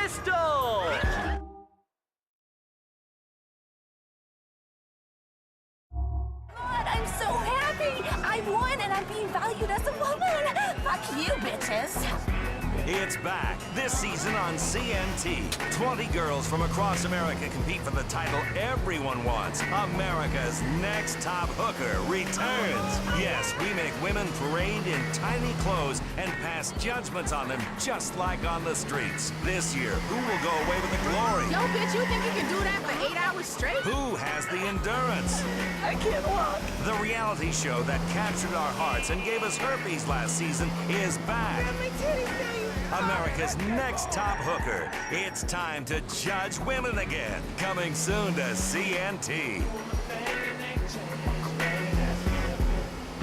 pistol! God, I'm so happy! I won and I'm being valued as a woman! Fuck you, bitches! It's back this season on CNT. 20 girls from across America compete for the title everyone wants. America's Next Top Hooker returns. Yes, we make women parade in tiny clothes and pass judgments on them just like on the streets. This year, who will go away with the glory? Yo, bitch, you think you can do that for 8 hours straight? Who has the endurance? I can't walk. The reality show that captured our hearts and gave us herpes last season is back. America's Next Top Hooker. It's time to judge women again. Coming soon to CNT.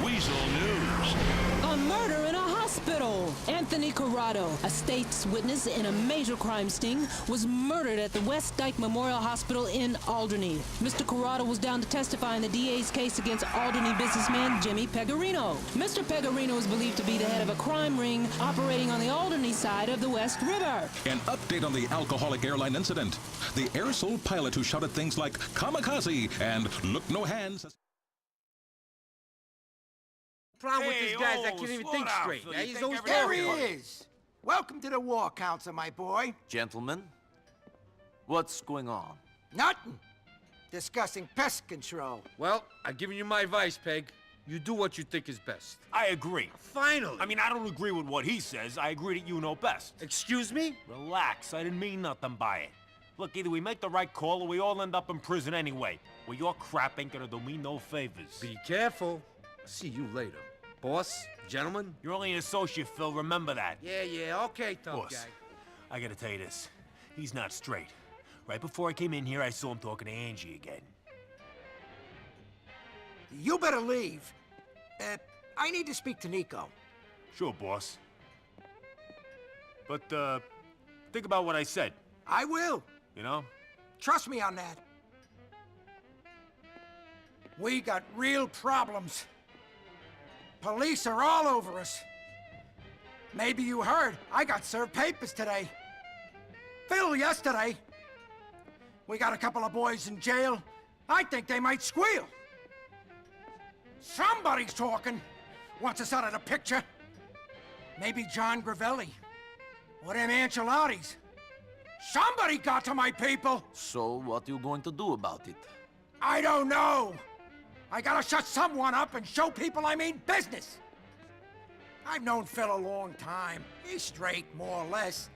Weasel News. A murder in a hospital. Anthony Corrado, a state's witness in a major crime sting, was murdered at the West Dyke Memorial Hospital in Alderney. Mr. Corrado was down to testify in the DA's case against Alderney businessman Jimmy Pecorino. Mr. Pecorino is believed to be the head of a crime ring operating on the Alderney side of the West River. An update on the alcoholic airline incident. The air Soul pilot who shouted things like kamikaze and look no hands. Problem with this guy is I can't even think straight. Phil. He's always There talking. he is. Welcome to the War Council, my boy. Gentlemen, what's going on? Nothing. Discussing pest control. Well, I've given you my advice, Peg. You do what you think is best. I agree. Finally. I mean, I don't agree with what he says. I agree that you know best. Excuse me? Relax. I didn't mean nothing by it. Look, either we make the right call or we all end up in prison anyway. Well, your crap ain't gonna do me no favors. Be careful. I'll see you later. Boss, gentlemen. You're only an associate, Phil. Remember that. Yeah, okay, tough Boss, guy. I gotta tell you this. He's not straight. Right before I came in here, I saw him talking to Angie again. You better leave. I need to speak to Nico. Sure, boss. But, think about what I said, I will. you know? Trust me on that. We got real problems. Police are all over us. Maybe you heard, I got served papers today. Phil yesterday. We got a couple of boys in jail. I think they might squeal. Somebody's talking. Wants us out of the picture. Maybe John Gravelli. Or them Ancelottis. Somebody got to my people. So, what you going to do about it? I don't know. I gotta shut someone up and show people I mean business. I've known Phil a long time. He's straight, more or less.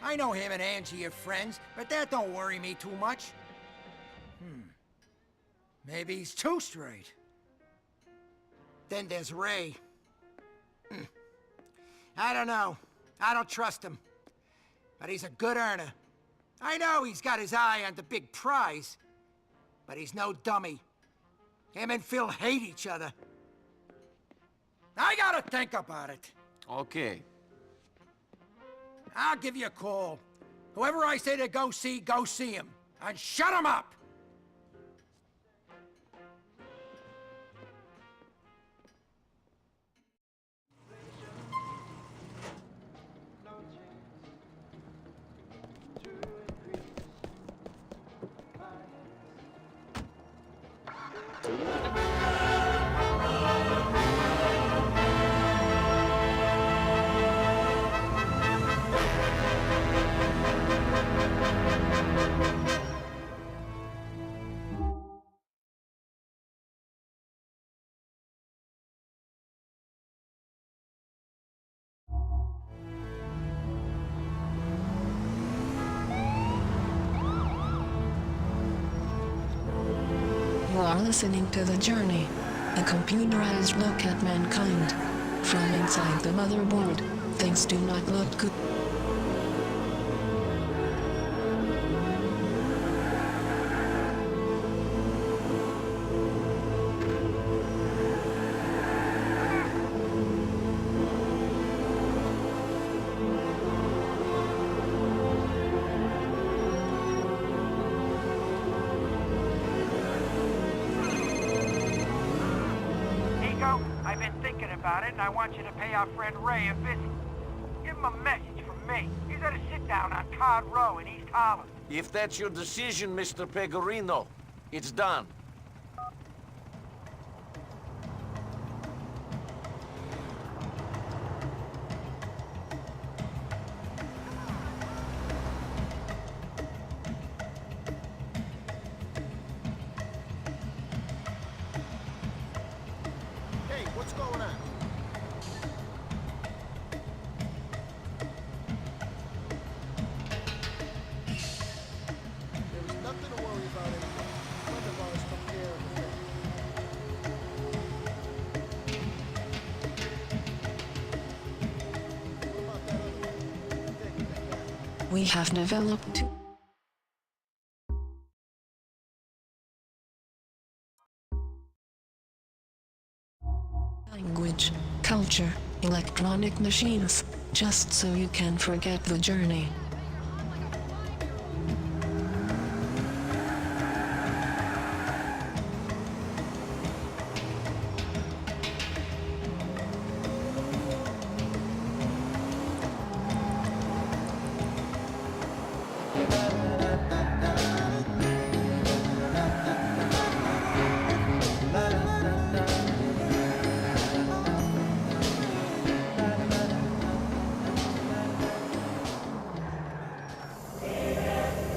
I know him and Angie are friends, but that don't worry me too much. Maybe he's too straight. Then there's Ray. I don't know. I don't trust him. But he's a good earner. I know he's got his eye on the big prize, but he's no dummy. Him and Phil hate each other. I gotta think about it. Okay. I'll give you a call. Whoever I say to go see him. And shut him up! You are listening to The Journey, a computerized look at mankind. From inside the motherboard, things do not look good. I've been thinking about it, and I want you to pay our friend Ray a visit. Give him a message from me. me. He's at a sit-down on Card Row in East Harlem. If that's your decision, Mr. Pecorino, it's done. Hey, what's going on? There's nothing to worry about anymore. A friend of ours took care of the thing. What about that other one? Take that back. We have developed two language, culture, electronic machines, just so you can forget the journey.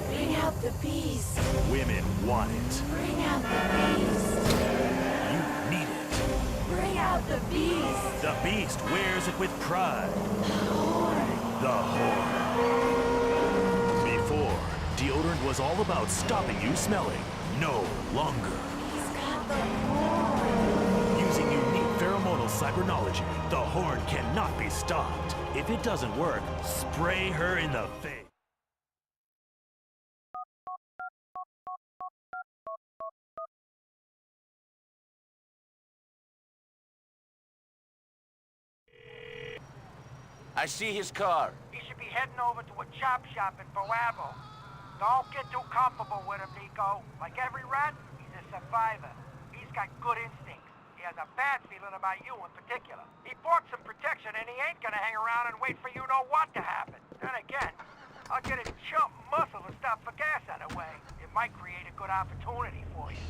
Bring out the beast. Women want it. Bring out the beast. You need it. Bring out the beast. The Beast wears it with pride. The Horn. Before, deodorant was all about stopping you smelling. No longer. He's got the horn. Using unique pheromonal cybernology, the Horn cannot be stopped. If it doesn't work, spray her in the face. I see his car. He should be heading over to a chop shop in Boabo. Don't get too comfortable with him, Nico. Like every rat, he's a survivor. He's got good instincts. He has a bad feeling about you in particular. He bought some protection and he ain't gonna hang around and wait for you know what to happen. Then again, I'll get a chump muscle to stop for gas on the way. It might create a good opportunity for you.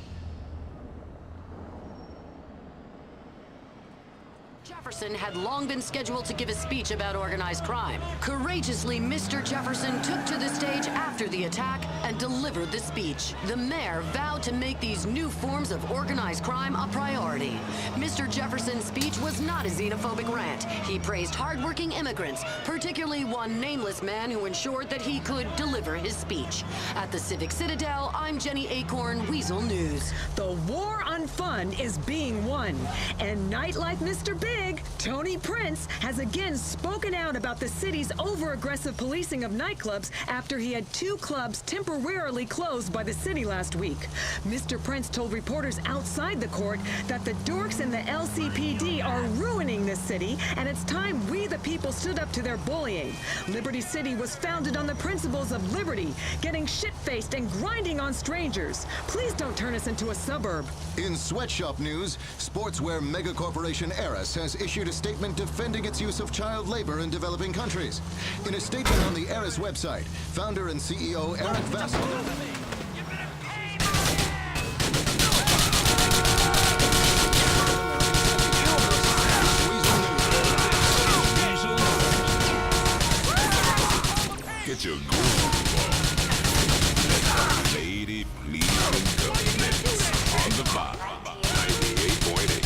Jefferson had long been scheduled to give a speech about organized crime. Courageously, Mr. Jefferson took to the stage after the attack and delivered the speech. The mayor vowed to make these new forms of organized crime a priority. Mr. Jefferson's speech was not a xenophobic rant. He praised hardworking immigrants, particularly one nameless man who ensured that he could deliver his speech. At the Civic Citadel, I'm Jenny Acorn, Weasel News. The war on fun is being won. And nightlife Mr. Big, Tony Prince, has again spoken out about the city's over-aggressive policing of nightclubs after he had 2 clubs temporarily closed by the city last week. Mr. Prince told reporters outside the court that the dorks in the LCPD are ruining this city, and it's time we the people stood up to their bullying. Liberty City was founded on the principles of liberty, getting shit-faced and grinding on strangers. Please don't turn us into a suburb. In sweatshop news, sportswear megacorporation Eris has issued a statement defending its use of child labor in developing countries. In a statement on the Eris website, founder and CEO Eric Vassal Get your groove on. Let the lady please come on the bar. 98.8.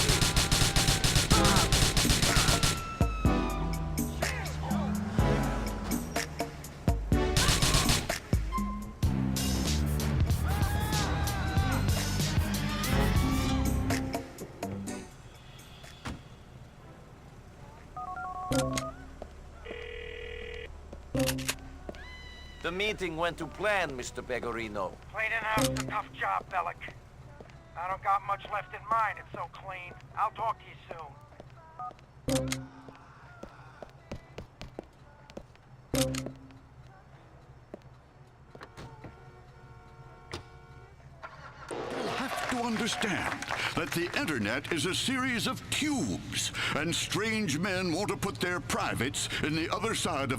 The meeting went to plan, Mr. Pecorino. Cleaning house is a tough job, Bellic. I don't got much left in mine, it's so clean. I'll talk to you soon. You have to understand that the internet is a series of tubes, and strange men want to put their privates in the other side of that.